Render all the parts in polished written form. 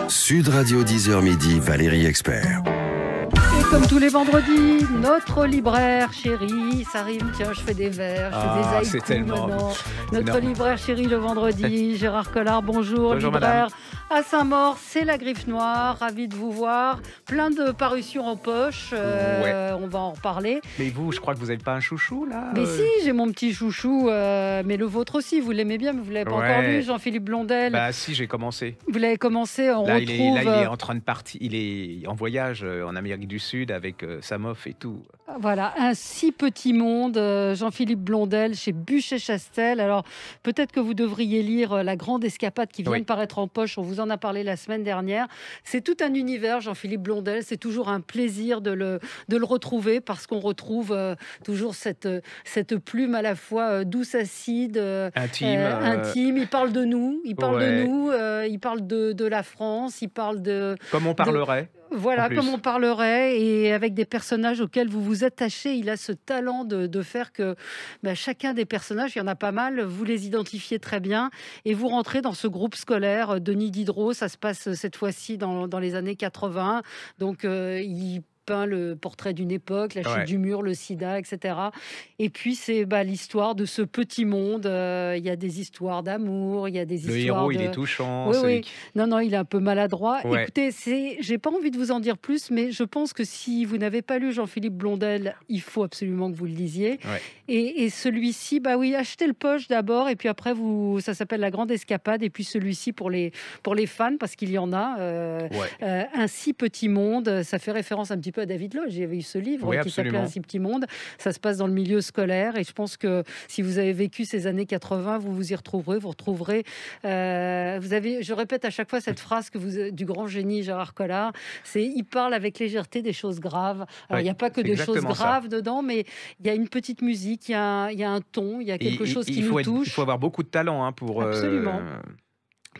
Sud Radio 10h midi, Valérie Expert. Et comme tous les vendredis, notre libraire chéri, ça rime, tiens, je fais des vers, je fais des haïkus tellement... maintenant. Notre libraire chéri le vendredi, Gérard Collard, bonjour. Bonjour, libraire madame. à Saint-Maur, c'est la Griffe Noire, ravi de vous voir. Plein de parutions en poche, on va en reparler. Mais vous, je crois que vous n'avez pas un chouchou, là Mais si, j'ai mon petit chouchou, mais le vôtre aussi, vous l'aimez bien, mais vous ne l'avez pas encore lu, Jean-Philippe Blondel. Bah si, j'ai commencé. Vous l'avez commencé, on là, retrouve... il est en train de partir, il est en voyage en Amérique du Sud avec sa meuf et tout. Voilà, un si petit monde, Jean-Philippe Blondel chez Buchet-Chastel. Alors, peut-être que vous devriez lire La Grande Escapade qui vient de paraître en poche. On vous en a parlé la semaine dernière. C'est tout un univers, Jean-Philippe Blondel. C'est toujours un plaisir de le retrouver parce qu'on retrouve toujours cette plume à la fois douce, acide, intime. Il parle de nous, il parle de la France, il parle de... Comme on parlerait. Voilà, comme on parlerait, et avec des personnages auxquels vous vous attachez. Il a ce talent de faire que chacun des personnages, il y en a pas mal, vous les identifiez très bien et vous rentrez dans ce groupe scolaire. Denis Diderot, ça se passe cette fois-ci dans les années 80. Donc, il peint le portrait d'une époque, la chute du mur, le sida, etc. Et puis, c'est l'histoire de ce petit monde. Il y a des histoires d'amour, il y a des histoires... Le héros, il est touchant. Non, il est un peu maladroit. Écoutez, j'ai pas envie de vous en dire plus, mais je pense que si vous n'avez pas lu Jean-Philippe Blondel, il faut absolument que vous le lisiez. Et celui-ci, achetez le poche d'abord, et puis après, ça s'appelle La Grande Escapade, et puis celui-ci pour les fans, parce qu'il y en a. Un si petit monde, ça fait référence un petit peu à David Lodge. J'avais eu ce livre qui s'appelait Un si petit monde. Ça se passe dans le milieu scolaire, et je pense que si vous avez vécu ces années 80, vous vous y retrouverez. Vous retrouverez... je répète à chaque fois cette phrase du grand génie Gérard Collard, c'est il parle avec légèreté des choses graves. Alors, il n'y a pas que des choses graves dedans, mais il y a une petite musique, il y a un ton, il y a quelque chose qui nous touche. Il faut avoir beaucoup de talent pour... Absolument.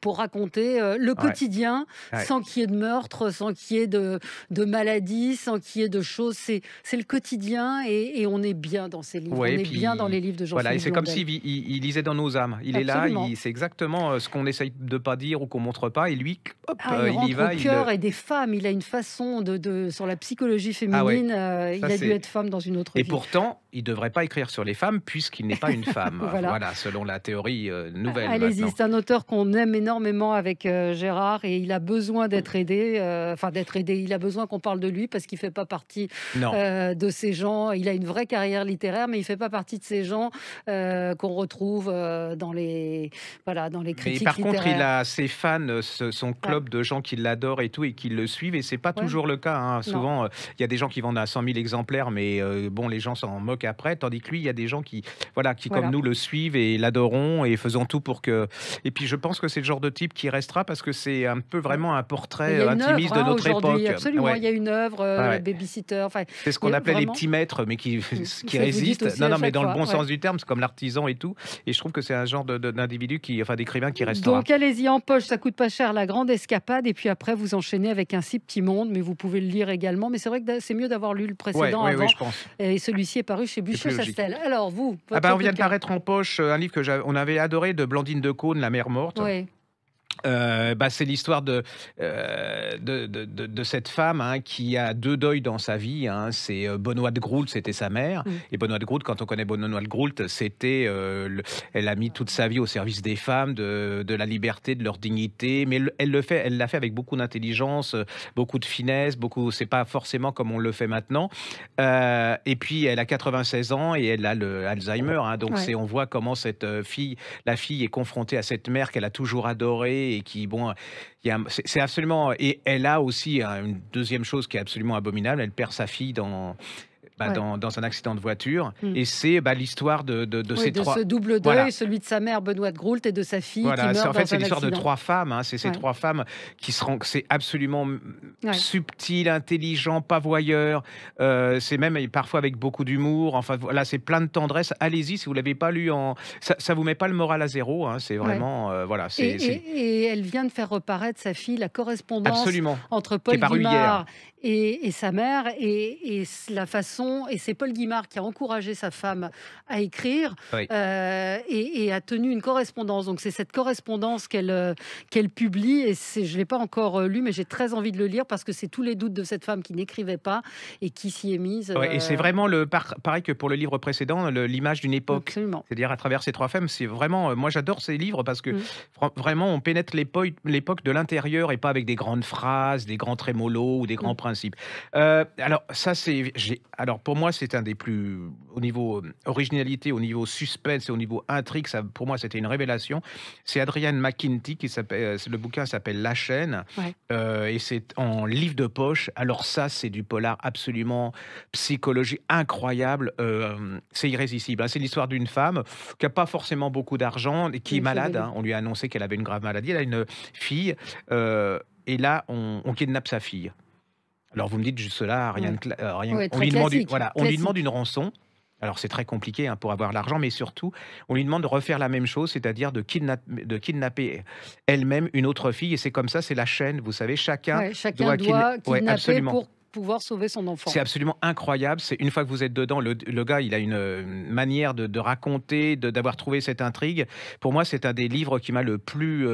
Pour raconter le quotidien sans qu'il y ait de meurtre, sans qu'il y ait de maladies, sans qu'il y ait de choses. C'est le quotidien et on est bien dans ces livres. On est bien dans les livres de Jean-Philippe Blondel. Et c'est comme s'il lisait dans nos âmes. Il est là, c'est exactement ce qu'on essaye de pas dire ou qu'on montre pas. Et lui, il y va. Au cœur et des femmes. Il a une façon sur la psychologie féminine. Il a dû être femme dans une autre vie. Et pourtant, il ne devrait pas écrire sur les femmes puisqu'il n'est pas une femme. Voilà, selon la théorie nouvelle. Allez-y, c'est un auteur qu'on aime énormément avec Gérard, et il a besoin d'être aidé. Il a besoin qu'on parle de lui parce qu'il ne fait pas partie de ces gens. Il a une vraie carrière littéraire, mais il ne fait pas partie de ces gens qu'on retrouve dans les critiques littéraires. Par contre, il a ses fans, son club de gens qui l'adorent et tout, et qui le suivent, et c'est pas toujours le cas. Souvent, il y a des gens qui vendent à 100 000 exemplaires, mais les gens s'en moquent après, tandis que lui, il y a des gens qui comme nous, le suivent et l'adorons, et faisons tout pour que... Et puis, je pense que c'est le genre de type qui restera, parce que c'est un peu vraiment un portrait intimiste de notre époque. Absolument, il y a une œuvre, Babysitter. C'est ce qu'on appelait les petits maîtres, mais qui résistent. Non, mais dans le bon sens du terme, c'est comme l'artisan et tout. Et je trouve que c'est un genre d'individu d'écrivain qui restera. Donc, allez-y en poche, ça coûte pas cher, La Grande Escapade, et puis après, vous enchaînez avec Un si petit monde, mais vous pouvez le lire également. Mais c'est vrai que c'est mieux d'avoir lu le précédent avant. Je pense. Et celui-ci est paru chez Buchet-Chastel. Alors, vous, vient de paraître en poche un livre qu'on avait adoré, de Blandine de Caunes, La Mère morte. C'est l'histoire de cette femme qui a deux deuils dans sa vie. C'est Benoît de Groult, c'était sa mère. Et Benoît de Groult, quand on connaît Benoît de Groult, c'était elle a mis toute sa vie au service des femmes, de la liberté, de leur dignité. Mais elle l'a fait avec beaucoup d'intelligence, beaucoup de finesse, c'est pas forcément comme on le fait maintenant. Et puis elle a 96 ans et elle a le Alzheimer. On voit comment la fille est confrontée à cette mère qu'elle a toujours adorée, et qui, c'est absolument... Et elle a aussi une deuxième chose qui est absolument abominable, elle perd sa fille dans un accident de voiture. Et c'est l'histoire de ces trois... ce double deuil, celui de sa mère, Benoît de Groult, et de sa fille qui meurt dans un accident. C'est l'histoire de trois femmes. C'est ces trois femmes qui c'est absolument subtil, intelligent, pavoyeur. C'est même parfois avec beaucoup d'humour. Enfin, voilà, c'est plein de tendresse. Allez-y, si vous ne l'avez pas lu. Ça vous met pas le moral à zéro. C'est vraiment... Et elle vient de faire reparaître sa fille, la correspondance entre Paul Guimard et sa mère, et la façon Dormesson, et c'est Paul Guimard qui a encouragé sa femme à écrire et a tenu une correspondance. Donc c'est cette correspondance qu'elle publie, et je ne l'ai pas encore lu, mais j'ai très envie de le lire parce que c'est tous les doutes de cette femme qui n'écrivait pas et qui s'y est mise. Et c'est vraiment pareil que pour le livre précédent, l'image d'une époque. Absolument. C'est-à-dire à travers ces trois femmes, c'est vraiment. Moi, j'adore ces livres parce que vraiment, on pénètre l'époque de l'intérieur et pas avec des grandes phrases, des grands trémolos ou des grands principes. Alors, ça, alors, pour moi, c'est un des plus. Au niveau originalité, au niveau suspense et au niveau intrigue, ça, pour moi, c'était une révélation. C'est Adrienne McKinty le bouquin s'appelle La Chaîne, et c'est en livre de poche. Alors ça, c'est du polar absolument psychologique incroyable. C'est irrésistible. C'est l'histoire d'une femme qui n'a pas forcément beaucoup d'argent, qui est malade. On lui a annoncé qu'elle avait une grave maladie. Elle a une fille, et là, on kidnappe sa fille. Alors vous me dites juste là, rien. On lui demande une rançon. Alors c'est très compliqué pour avoir l'argent, mais surtout, on lui demande de refaire la même chose, c'est-à-dire de kidnapper elle-même une autre fille. Et c'est comme ça, c'est la chaîne, vous savez, chacun doit kidnapper pour pouvoir sauver son enfant. C'est absolument incroyable. C'est une fois que vous êtes dedans, le gars, il a une manière de raconter, d'avoir trouvé cette intrigue. Pour moi, c'est un des livres qui m'a le plus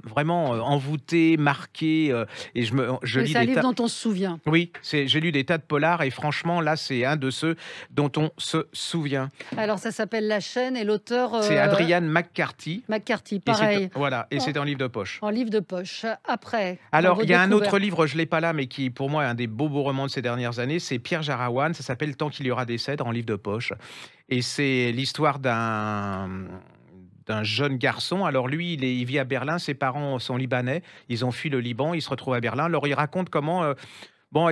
vraiment envoûté, marqué. Et c'est un livre dont on se souvient. Oui, j'ai lu des tas de polars et franchement, là, c'est un de ceux dont on se souvient. Alors, ça s'appelle La Chaîne et l'auteur... C'est Adrienne McCarthy. McCarthy, pareil. Et c'est en livre de poche. En livre de poche. Après, alors, il y a un autre livre, je ne l'ai pas là, mais qui, pour moi, est un des beaux romans de ces dernières années, c'est Pierre Jarawan, ça s'appelle Tant qu'il y aura des cèdres, en livre de poche. Et c'est l'histoire d'un jeune garçon. Alors lui, il vit à Berlin, ses parents sont libanais, ils ont fui le Liban, il se retrouve à Berlin. Alors il raconte comment...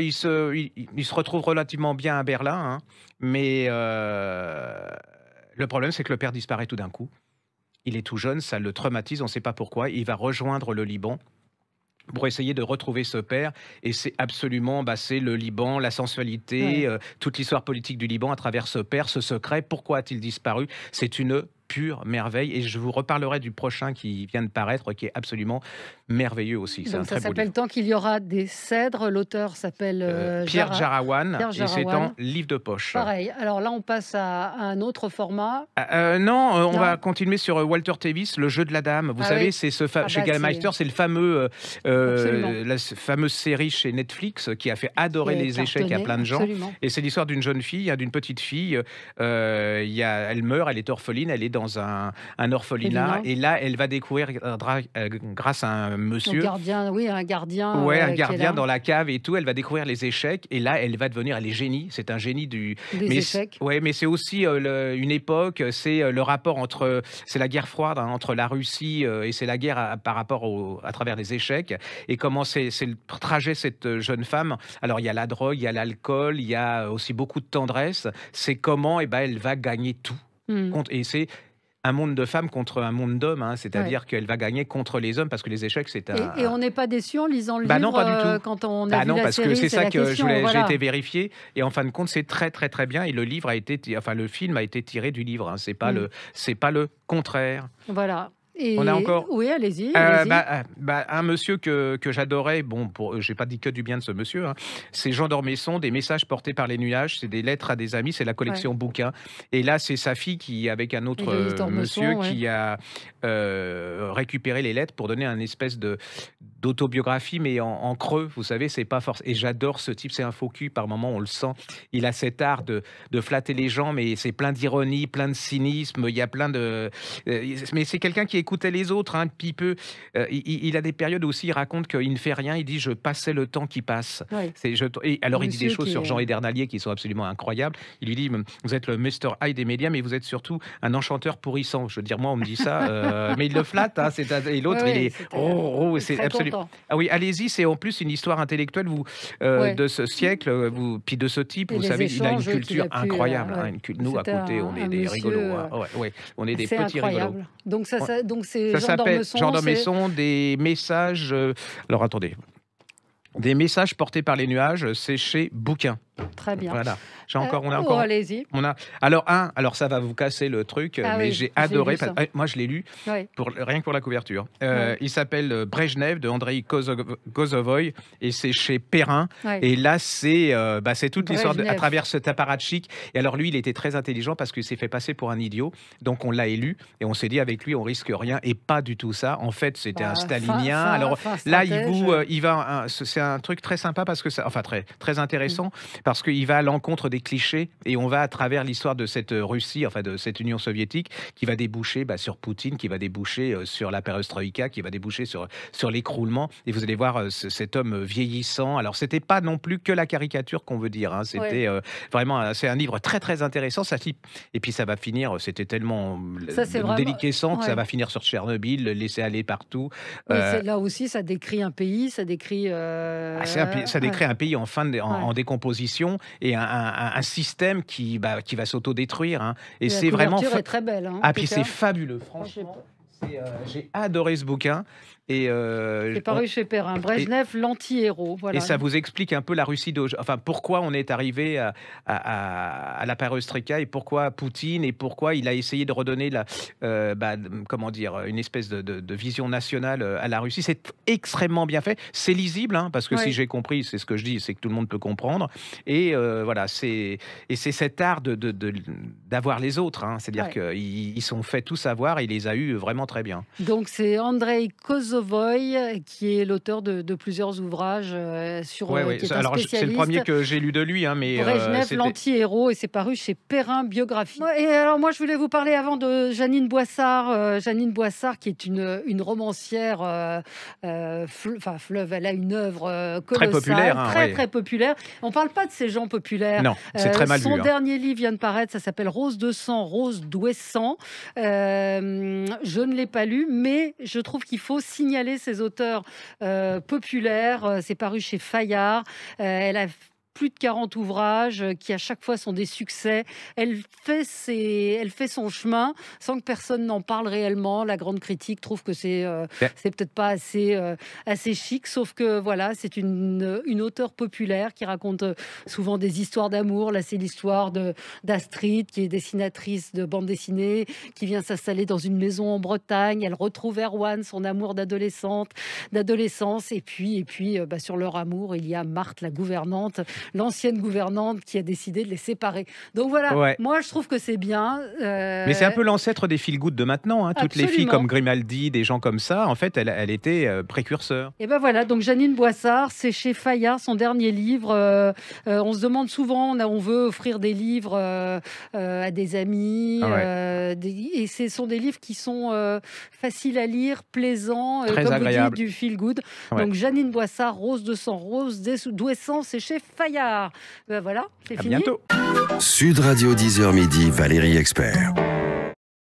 il se retrouve relativement bien à Berlin, mais le problème, c'est que le père disparaît tout d'un coup. Il est tout jeune, ça le traumatise, on ne sait pas pourquoi. Il va rejoindre le Liban pour essayer de retrouver ce père. Et c'est absolument, c'est le Liban, la sensualité, toute l'histoire politique du Liban à travers ce père, ce secret. Pourquoi a-t-il disparu? C'est une pure merveille. Et je vous reparlerai du prochain qui vient de paraître, qui est absolument merveilleux aussi. Donc ça s'appelle Tant qu'il y aura des cèdres. L'auteur s'appelle Pierre Jarawan, et c'est en livre de poche. Pareil. Alors là, on passe à un autre format. Non, on va continuer sur Walter Tevis, Le jeu de la dame. Vous savez, c'est chez Gallmeister, c'est le fameux, la fameuse série chez Netflix qui a fait adorer les échecs à plein de gens. Absolument. Et c'est l'histoire d'une jeune fille, d'une petite fille. Elle meurt, elle est orpheline, elle est dans un orphelinat. Et là, elle va découvrir, grâce à un monsieur... un gardien. Un gardien dans la cave et tout. Elle va découvrir les échecs. Et là, elle est génie. C'est un génie des échecs. Mais c'est aussi une époque. C'est le rapport entre... C'est la guerre froide entre la Russie et c'est la guerre par rapport à travers les échecs. Et comment c'est le trajet de cette jeune femme. Alors, il y a la drogue, il y a l'alcool, il y a aussi beaucoup de tendresse. C'est comment elle va gagner tout. Et c'est un monde de femmes contre un monde d'hommes, c'est-à-dire qu'elle va gagner contre les hommes parce que les échecs, c'est un... Et on n'est pas déçu en lisant le livre non, pas du tout. Quand on a vu la parce série, que c'est ça que j'ai été vérifié. Et en fin de compte, c'est très, très, très bien. Et le livre le film a été tiré du livre. C'est pas le contraire. Voilà. Et on a encore... Oui, allez-y. Un monsieur que j'adorais, j'ai pas dit que du bien de ce monsieur, c'est Jean Dormesson, Des messages portés par les nuages, c'est des lettres à des amis, c'est la collection bouquins. Et là, c'est sa fille qui, avec un autre monsieur, qui a récupéré les lettres pour donner un espèce d'autobiographie, mais en creux, vous savez, c'est pas force. Et j'adore ce type, c'est un faux cul, par moments, on le sent. Il a cet art de flatter les gens, mais c'est plein d'ironie, plein de cynisme, il y a plein de... mais c'est quelqu'un qui écoutait les autres, un petit peu. Il a des périodes aussi, il raconte qu'il ne fait rien, il dit « je passais le temps qui passe ». Et alors, il dit des choses sur Jean Edernalier qui sont absolument incroyables. Il lui dit « vous êtes le Mr. Hyde des médias, mais vous êtes surtout un enchanteur pourrissant ». Je veux dire, moi, on me dit ça, mais il le flatte, et l'autre, il est... c'est absolument... Ah oui, allez-y, c'est en plus une histoire intellectuelle de ce siècle, puis de ce type, vous savez, il a une culture incroyable. Nous, à côté, on est des rigolos. On est des petits rigolos. Donc ça s'appelle Jean Dormesson, Des messages... alors, attendez. Des messages portés par les nuages, c'est chez Bouquin. Très bien. Voilà. On a encore. Allez-y. Alors ça va vous casser le truc, mais j'ai adoré. Moi, je l'ai lu rien que pour la couverture. Il s'appelle Brejnev de Andrei Kozovoy et c'est chez Perrin. Et là, c'est toute l'histoire à travers cet apparatchik. Et alors lui, il était très intelligent parce qu'il s'est fait passer pour un idiot. Donc on l'a élu et on s'est dit avec lui, on risque rien et pas du tout ça. En fait, c'était un stalinien. Alors là, c'est un truc très sympa parce que très très intéressant parce qu'il va à l'encontre des clichés et on va à travers l'histoire de cette Russie, de cette Union soviétique qui va déboucher sur Poutine, qui va déboucher sur la perestroïka, qui va déboucher sur l'écroulement. Et vous allez voir cet homme vieillissant. Alors c'était pas non plus que la caricature qu'on veut dire. C'était vraiment, c'est un livre très très intéressant. Et puis ça va finir. C'était tellement déliquescent que ça va finir sur Tchernobyl, le laisser aller partout. Là aussi, ça décrit un pays, ça décrit. Ça décrit un pays en décomposition et un système qui va s'autodétruire. Et c'est vraiment. La couverture est très belle. Puis c'est fabuleux, franchement. J'ai adoré ce bouquin. C'est paru chez Perrin. Brejnev, l'anti-héros. Voilà. Et ça vous explique un peu la Russie pourquoi on est arrivé à la perestroïka et pourquoi Poutine et pourquoi il a essayé de redonner une espèce de vision nationale à la Russie. C'est extrêmement bien fait. C'est lisible, parce que si j'ai compris, c'est ce que je dis, c'est que tout le monde peut comprendre. Et c'est cet art d'avoir les autres. C'est-à-dire qu'ils sont faits tout savoir et il les a eu vraiment très bien. Donc c'est Andrei Kozovoy qui est l'auteur de plusieurs ouvrages sur. Alors c'est le premier que j'ai lu de lui, mais Brejnev, l'anti-héros, et c'est paru chez Perrin Biographie. Et alors moi je voulais vous parler avant de Jeannine Boissard. Jeannine Boissard qui est une romancière fleuve. Elle a une œuvre colossale, très populaire, très populaire. On parle pas de ces gens populaires. Non, c'est très mal vu. Son dernier livre vient de paraître, ça s'appelle Rose de sang, Rose d'ouessant. Je ne l'ai pas lu, mais je trouve qu'il faut signaler ces auteurs populaires. C'est paru chez Fayard. Elle a plus de 40 ouvrages qui à chaque fois sont des succès. Elle fait son chemin sans que personne n'en parle réellement. La grande critique trouve que c'est peut-être pas assez chic, sauf que voilà, c'est une auteure populaire qui raconte souvent des histoires d'amour. Là, c'est l'histoire d'Astrid, qui est dessinatrice de bande dessinée, qui vient s'installer dans une maison en Bretagne. Elle retrouve Erwan, son amour d'adolescence. Et puis sur leur amour, il y a Marthe, la gouvernante, l'ancienne gouvernante qui a décidé de les séparer. Donc voilà, moi je trouve que c'est bien. Mais c'est un peu l'ancêtre des feel-good de maintenant. Toutes les filles comme Grimaldi, des gens comme ça, en fait, elle était précurseur. Et ben voilà, donc Jeannine Boissard, c'est chez Fayard, son dernier livre. On se demande souvent, on veut offrir des livres à des amis. Et ce sont des livres qui sont faciles à lire, plaisants, très agréables. Vous dites, du feel-good. Donc Jeannine Boissard, Rose de sang, Rose d'ouessant, c'est chez Fayard. Voilà, c'est fini. À bientôt. Sud Radio 10h midi, Valérie Expert.